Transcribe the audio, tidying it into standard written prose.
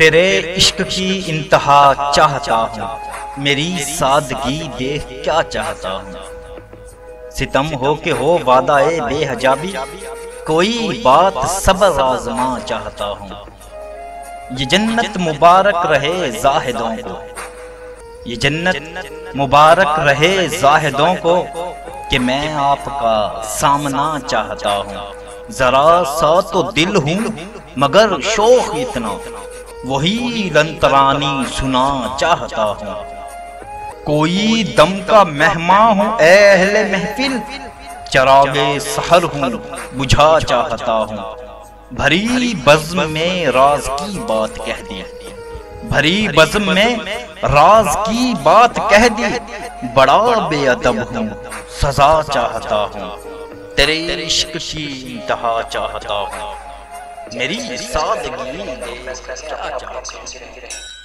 تیرے عشق کی انتہا چاہتا ہوں، میری سادگی دیکھ کیا چاہتا ہوں۔ ستم ہو کہ ہو وعدہ بے حجابی، کوئی بات صبر آزما چاہتا ہوں۔ یہ جنت مبارک رہے زاہدوں کو، یہ جنت مبارک رہے زاہدوں کو، کہ میں آپ کا سامنا چاہتا ہوں۔ ذرا سا تو دل ہوں مگر شوق اتنا، وہی لنترانی سنا چاہتا ہوں۔ کوئی دم کا مہماں ہوں اے اہل محفل، چراغ سحر ہوں بجھا چاہتا ہوں۔ بھری بزم میں راز کی بات کہہ دی، بھری بزم میں راز کی بات کہہ دی، بڑا بے ادب ہوں سزا چاہتا ہوں۔ تیرے عشق کی انتہا چاہتا ہوں، میری سادگی دیکھ کیا چاہتا ہوں۔